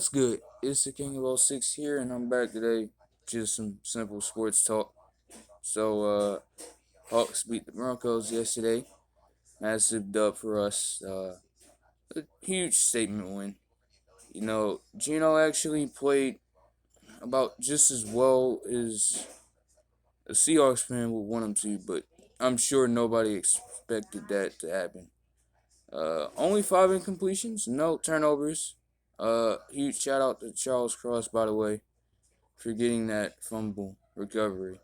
What's good? It's the King of '06 here, and I'm back today. Just some simple sports talk. Hawks beat the Broncos yesterday. Massive dub for us. A huge statement win. Gino actually played about just as well as a Seahawks fan would want him to, but I'm sure nobody expected that to happen. Only 5 incompletions, no turnovers. Huge shout out to Charles Cross, by the way, for getting that fumble recovery.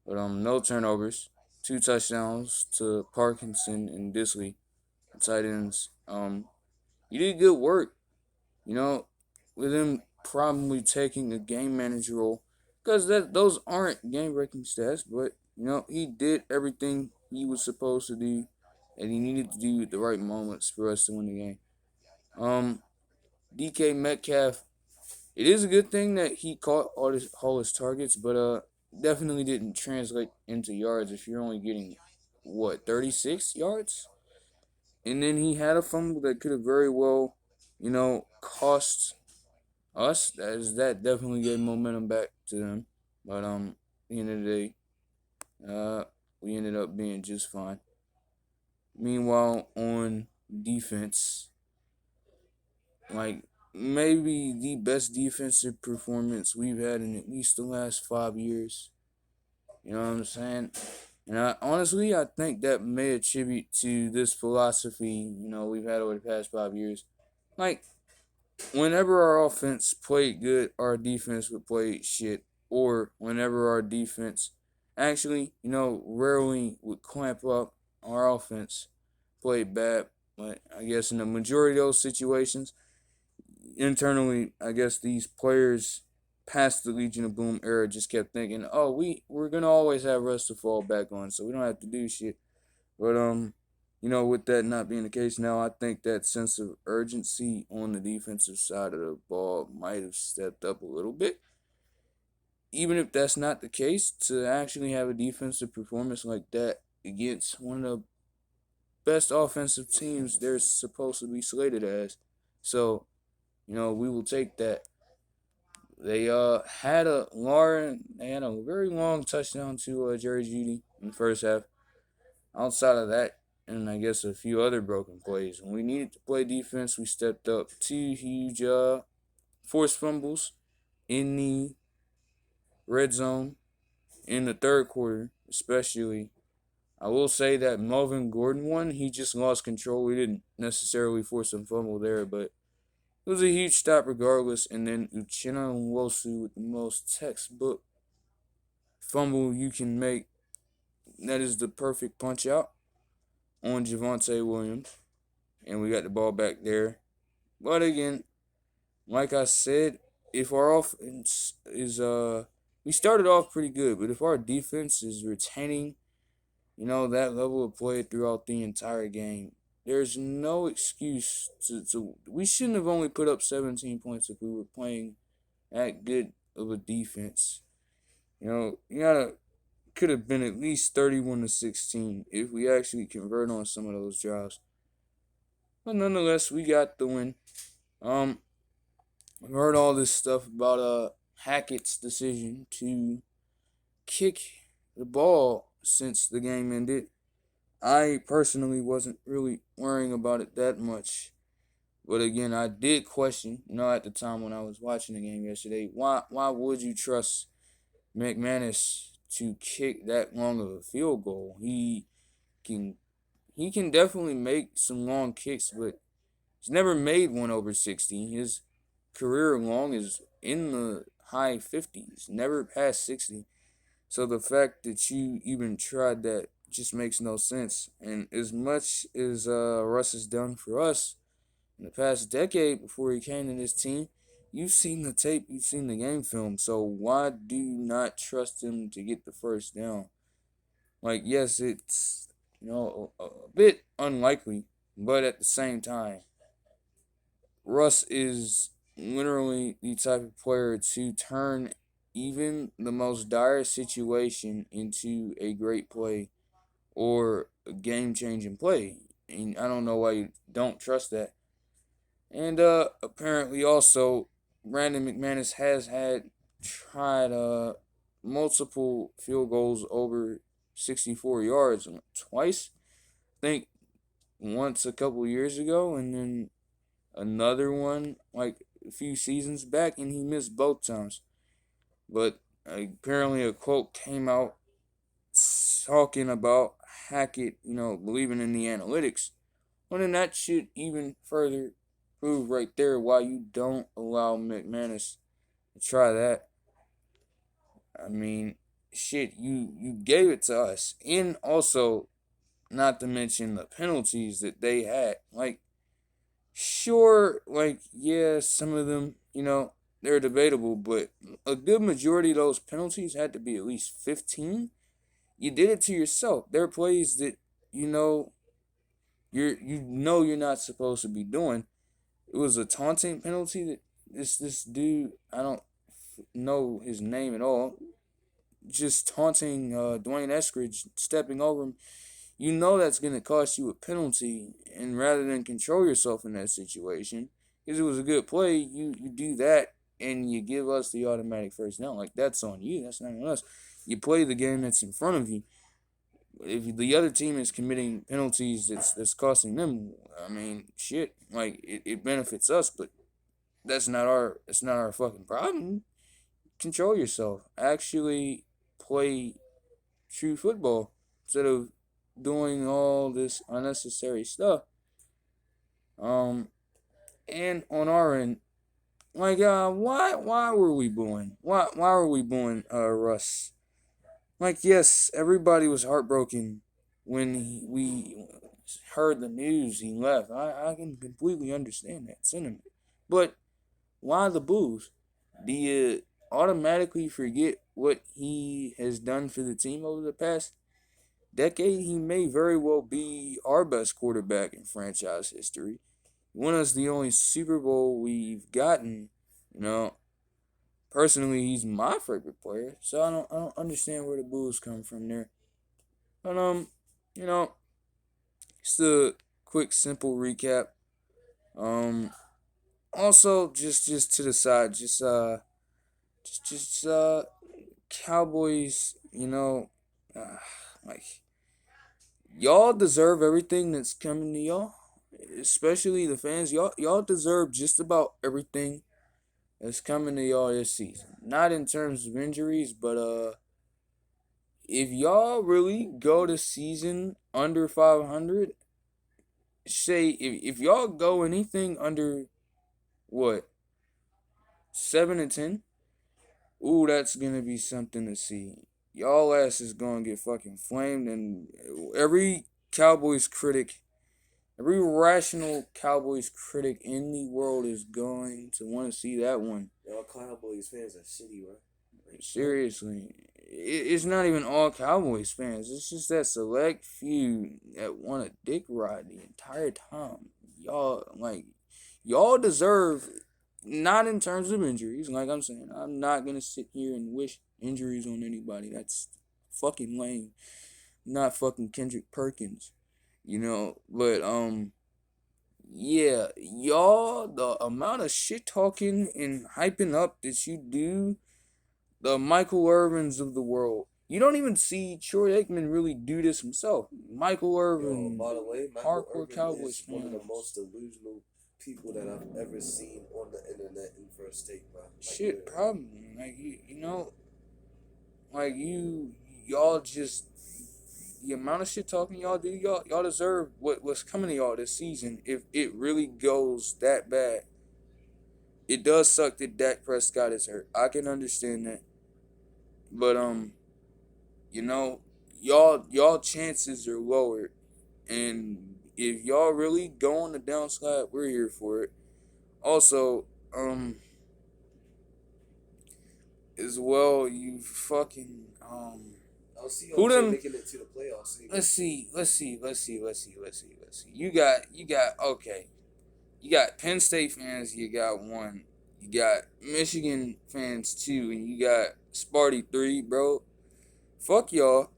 But no turnovers, 2 touchdowns to Parkinson and Disley, tight ends. You did good work, you know, with him probably taking a game manager role, because that those aren't game breaking stats, but he did everything he was supposed to do, and he needed to do at the right moments for us to win the game. Um, DK Metcalf, it is a good thing that he caught all his targets, but definitely didn't translate into yards if you're only getting 36 yards. And then he had a fumble that could have very well, cost us. That definitely gave momentum back to them. But at the end of the day, we ended up being just fine. Meanwhile, on defense, like maybe the best defensive performance we've had in at least the last 5 years. You know what I'm saying? And I think that may attribute to this philosophy, we've had over the past 5 years. Like, whenever our offense played good, our defense would play shit. Or whenever our defense actually, rarely would clamp up, our offense played bad. But I guess in the majority of those situations, internally, I guess these players past the Legion of Boom era just kept thinking, "Oh, we're gonna always have Russ to fall back on, so we don't have to do shit." But with that not being the case now, I think that sense of urgency on the defensive side of the ball might have stepped up a little bit. Even if that's not the case, to actually have a defensive performance like that against one of the best offensive teams they're supposed to be slated as, so we will take that. They had a very long touchdown to Jerry Jeudy in the first half. Outside of that, and I guess a few other broken plays, when we needed to play defense, we stepped up. 2 huge forced fumbles in the red zone in the third quarter, especially. I will say that Melvin Gordon one, he just lost control. We didn't necessarily force a fumble there, but it was a huge stop regardless. And then Uchenna Nwosu with the most textbook fumble you can make. That is the perfect punch out on Javonte Williams. And we got the ball back there. But again, like I said, if our offense is we started off pretty good, but if our defense is retaining, that level of play throughout the entire game, there's no excuse to we shouldn't have only put up 17 points if we were playing that good of a defense. You gotta could have been at least 31-16 if we actually convert on some of those drives. But nonetheless, we got the win. I've heard all this stuff about Hackett's decision to kick the ball since the game ended. I personally wasn't really worrying about it that much. But again, I did question, at the time when I was watching the game yesterday, why would you trust McManus to kick that long of a field goal? Can he can definitely make some long kicks, but he's never made one over 60. His career long is in the high 50s, never past 60. So the fact that you even tried that just makes no sense. And as much as Russ has done for us in the past decade before he came to this team, you've seen the tape, you've seen the game film. So why do you not trust him to get the first down? Like, yes, it's a bit unlikely, but at the same time, Russ is literally the type of player to turn even the most dire situation into a great play or a game changing play. And I don't know why you don't trust that. And apparently also Brandon McManus has had tried multiple field goals over 64 yards twice. I think once a couple years ago, and then another one like a few seasons back, and he missed both times. But apparently, a quote came out talking about Hackett, believing in the analytics. Well, then that should even further prove right there why you don't allow McManus to try that. I mean, shit, you gave it to us, and also not to mention the penalties that they had. Like, sure, like yeah, some of them, they're debatable, but a good majority of those penalties had to be at least 15. You did it to yourself. There are plays that you know you're not supposed to be doing. It was a taunting penalty that this dude, I don't know his name at all, just taunting Dwayne Eskridge, stepping over him. You know that's gonna cost you a penalty, and rather than control yourself in that situation, because it was a good play, you do that and you give us the automatic first down. Like, that's on you. That's not on us. You play the game that's in front of you. If the other team is committing penalties that's costing them, I mean, shit, like it benefits us, but that's not our fucking problem. Control yourself. Actually play true football instead of doing all this unnecessary stuff. Um, and on our end, like, why were we booing? Why were we booing Russ? Like, yes, everybody was heartbroken when we heard the news he left. I can completely understand that sentiment. But why the boos? Do you automatically forget what he has done for the team over the past decade? He may very well be our best quarterback in franchise history. He won us the only Super Bowl we've gotten. You know, personally, he's my favorite player, so I don't understand where the boos come from there. But you know, just a quick, simple recap. Um, also, just to the side, just Cowboys. Uh, like, y'all deserve everything that's coming to y'all, especially the fans. Y'all deserve just about everything that's coming to y'all this season. Not in terms of injuries, but if y'all really go to season under 500, say if y'all go anything under what 7-10, ooh, that's gonna be something to see. Y'all ass is gonna get fucking flamed, and every Cowboys critic, every rational Cowboys critic in the world is going to want to see that one. Y'all Cowboys fans are shitty, right? Seriously, it's not even all Cowboys fans. It's just that select few that want to dick ride the entire time. Y'all deserve, not in terms of injuries. Like I'm saying, I'm not gonna sit here and wish injuries on anybody. That's fucking lame. I'm not fucking Kendrick Perkins, But yeah, y'all, the amount of shit talking and hyping up that you do, the Michael Irvins of the world. You don't even see Troy Aikman really do this himself. Michael Irvin, By the way, Michael hardcore Irvin Cowboys is fan. one of the most delusional people that I've ever seen on the internet in First Take, bro. Shit, probably. Like, like y'all just, the amount of shit talking y'all do, y'all deserve what's coming to y'all this season if it really goes that bad. It does suck that Dak Prescott is hurt. I can understand that. But you know, y'all chances are lower, and if y'all really go on the downslide, we're here for it. Also, as well, you fucking I'll see who them? making it to the playoffs. Let's see. You got okay. You got Penn State fans. You got one. You got Michigan fans two, and you got Sparty three, bro. Fuck y'all.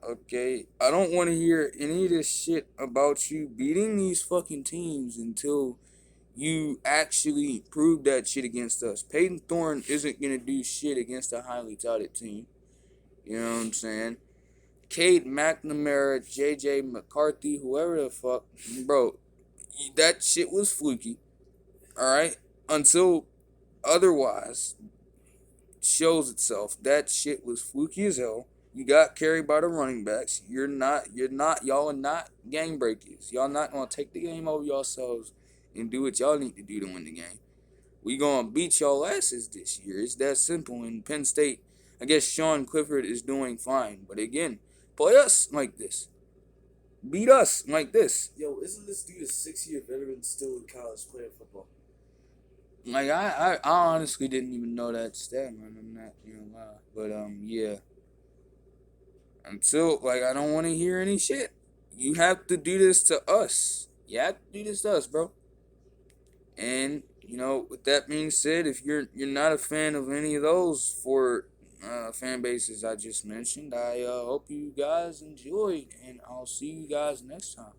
Okay, I don't want to hear any of this shit about you beating these fucking teams until You actually proved that shit against us. Peyton Thorne isn't gonna do shit against a highly touted team. You know what I'm saying? Cade McNamara, JJ McCarthy, whoever the fuck, bro, that shit was fluky. All right, until otherwise shows itself. That shit was fluky as hell. You got carried by the running backs. Y'all are not game breakers. Y'all not gonna take the game over yourselves and do what y'all need to do to win the game. We gonna beat y'all asses this year. It's that simple. In Penn State, I guess Sean Clifford is doing fine. But again, play us like this. Beat us like this. Yo, isn't this dude a 6-year veteran still in college playing football? Like I honestly didn't even know that stat, man. I'm not gonna lie. But yeah. Until I don't wanna hear any shit. You have to do this to us. You have to do this to us, bro. And with that being said, if you're not a fan of any of those four fan bases I just mentioned, I hope you guys enjoyed, and I'll see you guys next time.